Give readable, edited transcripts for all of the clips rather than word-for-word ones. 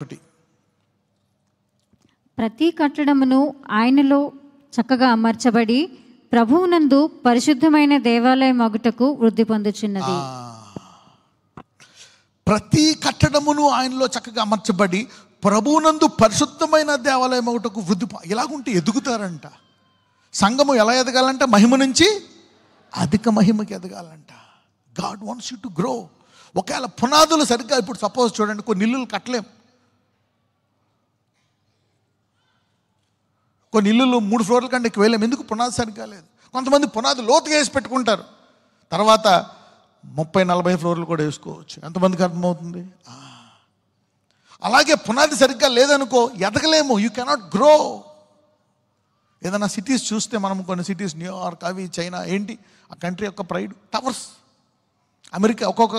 ఒకటి. ప్రతి కట్టడమును ఆయనలో చక్కగా అమర్చబడి ప్రభువునందు పరిశుద్ధమైన దేవాలయం అగుటకు వృద్ధి పొందుచున్నది. ప్రతి కట్టడమును ఆయనలో చక్కగా అమర్చబడి ప్రభువునందు పరిశుద్ధమైన దేవాలయం ఒకటకు వృద్ధి. ఎలాగుంటే ఎదుగుతారంట. సంఘము ఎలా ఎదగాలంట? మహిమ నుంచి అధిక మహిమకి ఎదగాలంట. God wants you to grow. ఒకవేళ పునాదులు సరిగ్గా, ఇప్పుడు సపోజ్ చూడండి, కొన్ని ఇల్లులు కట్టలేం. కొన్ని ఇల్లులు 3 ఫ్లోర్ల కంటే ఎక్కువ వేయలేం. ఎందుకు? పునాది సరిగ్గా లేదు. కొంతమంది పునాది లోతుగా వేసి పెట్టుకుంటారు, తర్వాత 30-40 ఫ్లోర్లు కూడా వేసుకోవచ్చు. ఎంతమందికి అర్థమవుతుంది? అలాగే పునాది సరిగ్గా లేదనుకో, ఎదగలేము. You cannot grow. ఏదైనా సిటీస్ చూస్తే మనం, కొన్ని సిటీస్, న్యూయార్క్, అవి, చైనా, ఏంటి ఆ కంట్రీ యొక్క ప్రైడ్? టవర్స్. అమెరికా ఒక్కొక్క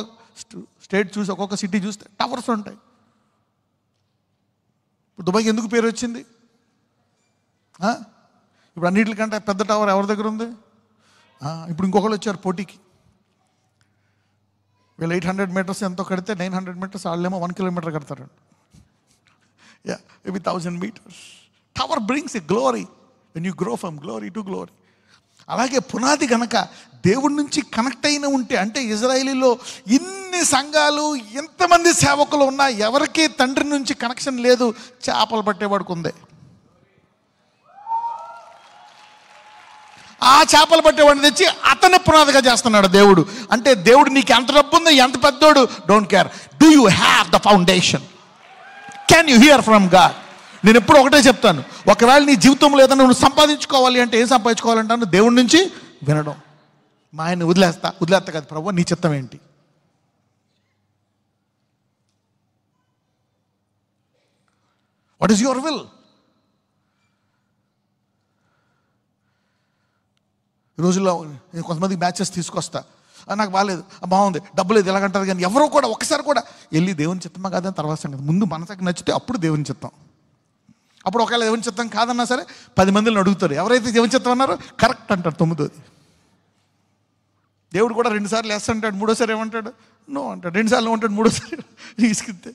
స్టేట్ చూసి, ఒక్కొక్క సిటీ చూస్తే టవర్స్ ఉంటాయి. ఇప్పుడు దుబాయ్కి ఎందుకు పేరు వచ్చింది? ఇప్పుడు అన్నిటికంటే పెద్ద టవర్ ఎవరి దగ్గర ఉంది? ఇప్పుడు ఇంకొకళ్ళు వచ్చారు పోటీకి. వీళ్ళు 800 మీటర్స్ ఎంతో కడితే 900 మీటర్స్, వాళ్ళేమో 1 కిలోమీటర్ కడతారండి. Maybe 1000 metres. Tower brings a glory when you grow from glory to glory. అలాగే పునాది గనక దేవుడి నుంచి కనెక్ట్ అయిన ఉంటే, అంటే ఇజ్రాయేలీలో ఇన్ని సంఘాలు, ఎంతమంది సేవకులు ఉన్నా ఎవరికి తండ్రి నుంచి కనెక్షన్ లేదు. చేపలు పట్టేవాడికి ఉంది. ఆ చేపలు పట్టేవాడిని తెచ్చి అతన్ని పునాదిగా చేస్తున్నాడు దేవుడు. అంటే దేవుడు నీకు ఎంత డబ్బు ఉందో, ఎంత పెద్దోడు, don't care. Do you have the foundation? Can you here from God? నేను ఎప్పుడు ఒకటే చెప్తాను, ఒకవేళ నీ జీవితంలో ఏదైనా నువ్వు సంపాదించుకోవాలి అంటే, ఏం సంపాదించుకోవాలంటాను? దేవుడి నుంచి వినడం. మా ఆయన వదిలేస్తా కదా ప్రభు, నీ చిత్తం ఏంటి? What is your will? ఈ రోజుల్లో నేను కొంతమందికి మ్యాచెస్ తీసుకొస్తా, నాకు బాగాలేదు, బాగుంది, డబ్బు లేదు, ఎలాగంటారు. కానీ ఎవరో కూడా ఒక్కసారి కూడా వెళ్ళి దేవుని చిత్తమా కాదని తర్వాత సంగతి. ముందు మనసుకి నచ్చితే అప్పుడు దేవుని చిత్తం. అప్పుడు ఒకవేళ దేవుని చిత్తం కాదన్నా సరే 10 మందిని అడుగుతారు. ఎవరైతే దేవుని చిత్తం అన్నారో కరెక్ట్ అంటారు. 9ది దేవుడు కూడా 2 సార్లు ఎస్ అంటాడు, 3ఓసారి ఏమంటాడు? నో అంటాడు. 2 సార్లు ఉంటాడు, 3ఓసారి తీసుకుంటే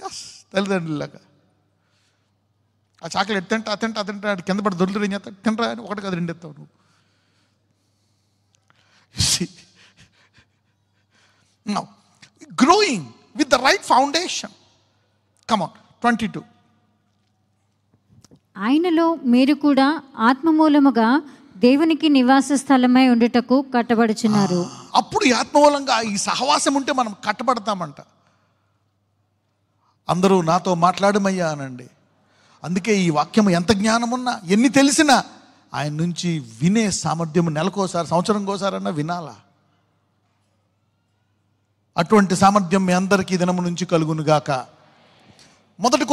ఎస్. తల్లిదండ్రులాగా ఆ చాక్లెట్ తింటా కింద పడి దొరుకుతాడు. ఏం చేస్తాడు? తింటరా అని 1 కాదు 2 ఎత్తావు నువ్వు. Now, growing with the right foundation. Come on, 22. ఆయనలో మీరు కూడా ఆత్మమూలముగా దేవునికి నివాస స్థలమై ఉండుటకు కట్టబడుచున్నారు. అప్పుడు ఈ ఆత్మమూలంగా ఈ సహవాసం ఉంటే మనం కట్టబడతామంట. అందరూ నాతో మాట్లాడమయ్యా అనండి. అందుకే ఈ వాక్యం ఎంత జ్ఞానమున్నా, ఎన్ని తెలిసినా, ఆయన నుంచి వినే సామర్థ్యం నెలకోసారి, సంవత్సరంకోసారన్నా వినాలా. అటువంటి సామర్థ్యం మీ అందరికీ దినము నుంచి కలుగునుగాక. మొదటి